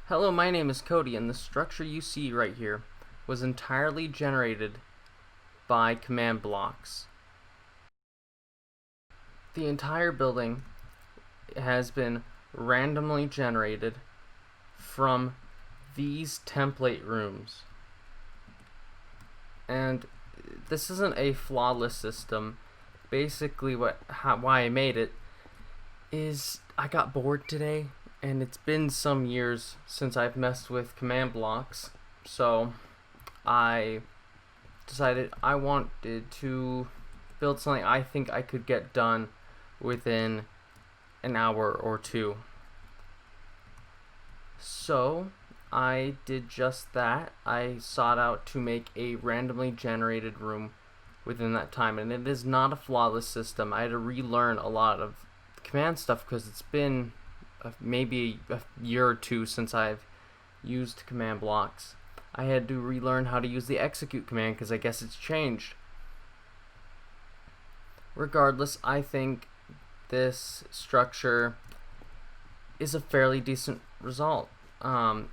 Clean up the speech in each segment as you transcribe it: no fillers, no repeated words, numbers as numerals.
Hello, my name is Cody, and the structure you see right here was entirely generated by command blocks. The entire building has been randomly generated from these template rooms. And this isn't a flawless system. Basically, why I made it is I got bored today, and it's been some years since I've messed with command blocks, so I decided I wanted to build something I think I could get done within an hour or two. So I did just that. I sought out to make a randomly generated room within that time, and it is not a flawless system. I had to relearn a lot of command stuff because it's been maybe a year or two since I've used command blocks. I had to relearn how to use the execute command because I guess it's changed. Regardless, I think this structure is a fairly decent result.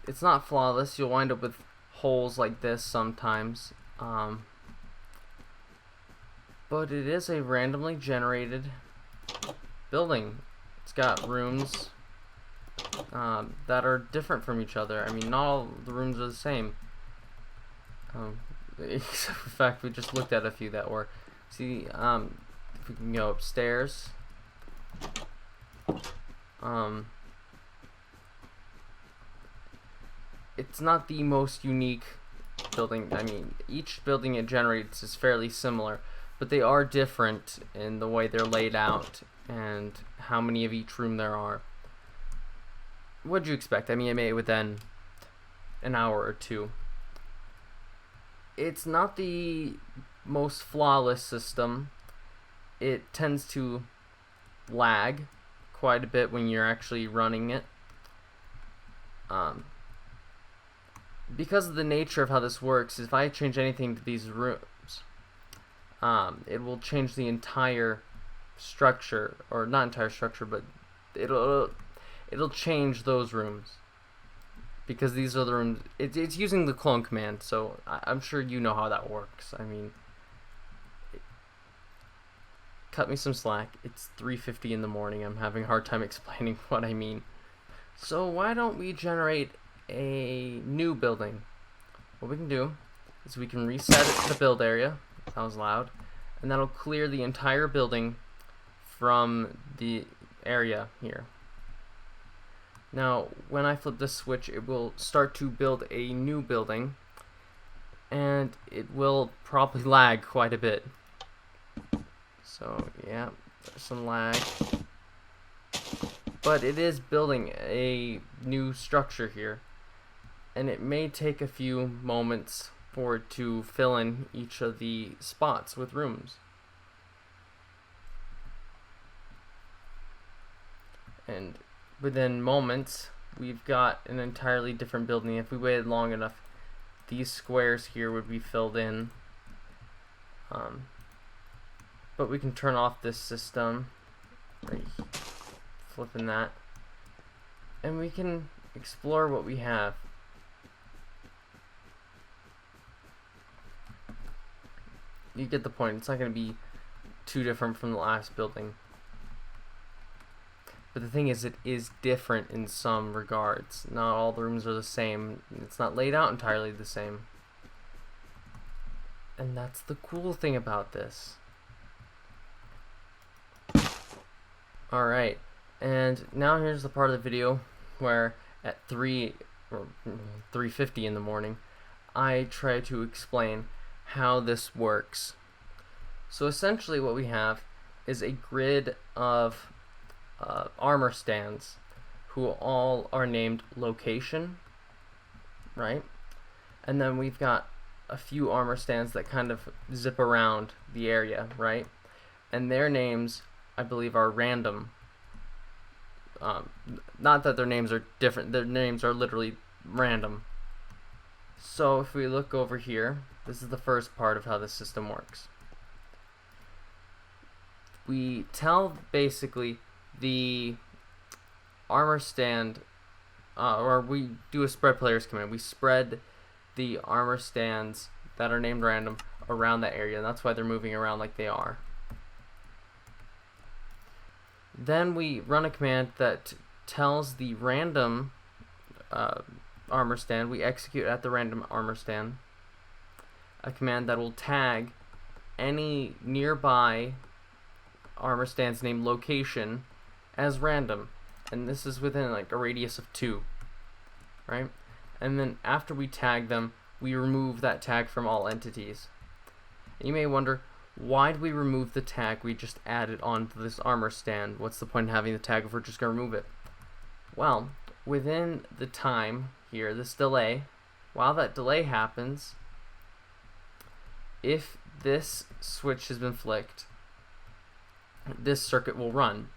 It's not flawless. You'll wind up with holes like this sometimes. But it is a randomly generated building. It's got rooms that are different from each other. I mean, not all the rooms are the same. Except for the fact we just looked at a few that were. See, if we can go upstairs. It's not the most unique building. I mean, each building it generates is fairly similar, but they are different in the way they're laid out and how many of each room there are. What'd you expect? I mean, I made it within an hour or two. It's not the most flawless system. It tends to lag quite a bit when you're actually running it. Because of the nature of how this works, if I change anything to these rooms, it will change the entire structure, or not entire structure, but it'll change those rooms because these are the rooms. It's using the clone command, so I'm sure you know how that works. I mean, cut me some slack. It's 3:50 in the morning. I'm having a hard time explaining what I mean. So why don't we generate a new building? What we can do is we can reset the build area. That was loud. And that'll clear the entire building from the area here. Now, when I flip this switch, it will start to build a new building, and it will probably lag quite a bit. So, yeah, there's some lag. But it is building a new structure here, and it may take a few moments for it to fill in each of the spots with rooms. And within moments, we've got an entirely different building. If we waited long enough, these squares here would be filled in. But we can turn off this system, right, flipping that, and we can explore what we have. You get the point. It's not going to be too different from the last building. But the thing is, it is different in some regards. Not all the rooms are the same. It's not laid out entirely the same. And that's the cool thing about this. Alright, and now here's the part of the video where at 3:50 in the morning, I try to explain how this works. So essentially what we have is a grid of armor stands who all are named location, right? And then we've got a few armor stands that kind of zip around the area, right? And their names, I believe, are random. Not that their names are different, their names are literally random. So if we look over here, this is the first part of how the system works. We tell basically the armor stand or we do a spread players command. We spread the armor stands that are named random around that area, and that's why they're moving around like they are. Then we run a command that tells the random armor stand, we execute at the random armor stand, a command that will tag any nearby armor stand's named location as random, and this is within like a radius of 2, right? And then after we tag them, we remove that tag from all entities. And you may wonder, why do we remove the tag we just added onto this armor stand? What's the point in having the tag if we're just going to remove it? Well, within the time here, this delay, while that delay happens, if this switch has been flicked, this circuit will run,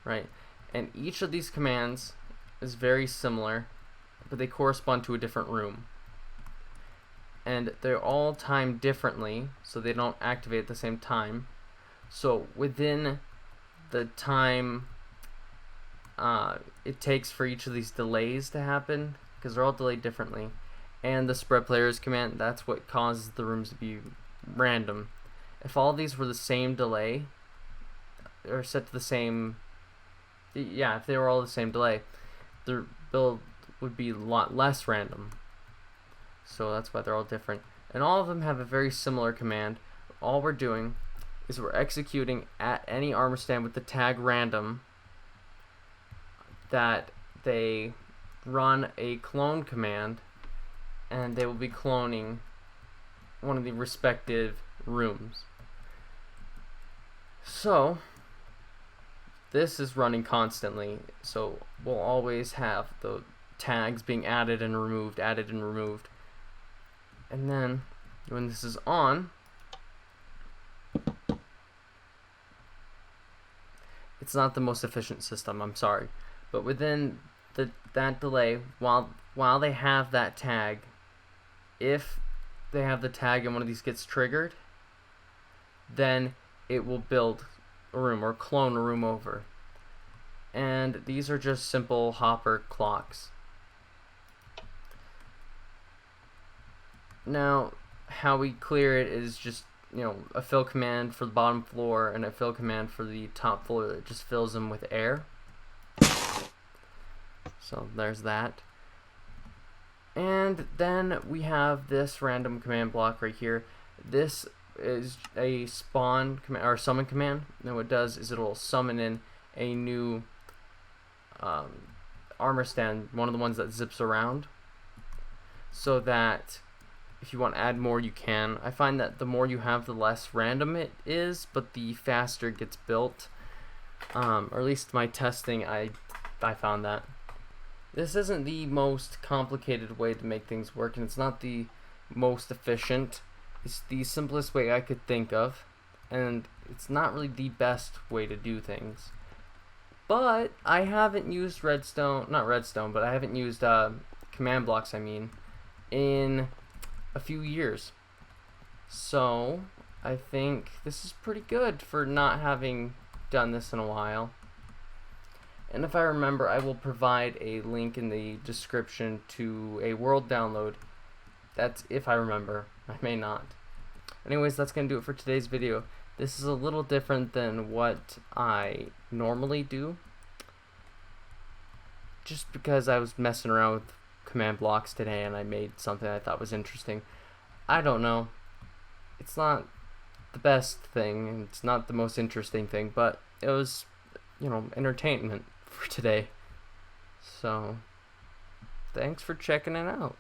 right? And each of these commands is very similar, but they correspond to a different room. And they're all timed differently, so they don't activate at the same time. So within the time it takes for each of these delays to happen, because they're all delayed differently, and the spread players command, that's what causes the rooms to be random. If all of these were the same delay, or set to the same, yeah, if they were all the same delay, the build would be a lot less random. So that's why they're all different. And all of them have a very similar command. All we're doing is we're executing at any armor stand with the tag random that they run a clone command, and they will be cloning one of the respective rooms. So this is running constantly, so we'll always have the tags being added and removed, added and removed. And then when this is on, it's not the most efficient system, I'm sorry, but within that delay, while they have that tag, if they have the tag and one of these gets triggered, then it will build a room or clone a room over. And these are just simple hopper clocks. Now, how we clear it is just, a fill command for the bottom floor and a fill command for the top floor that just fills them with air. So there's that. And then we have this random command block right here. This is a spawn command or summon command. And what it does is it'll summon in a new armor stand, one of the ones that zips around, so that if you want to add more, you can. I find that the more you have, the less random it is, but the faster it gets built. Or at least my testing, I found that. This isn't the most complicated way to make things work, and it's not the most efficient. It's the simplest way I could think of, and it's not really the best way to do things. But I haven't used but I haven't used command blocks, in a few years. So I think this is pretty good for not having done this in a while. And if I remember, I will provide a link in the description to a world download. That's if I remember. I may not. Anyways, that's going to do it for today's video. This is a little different than what I normally do, just because I was messing around with command blocks today and I made something I thought was interesting. I don't know. It's not the best thing, and it's not the most interesting thing, but it was, entertainment for today. So, thanks for checking it out.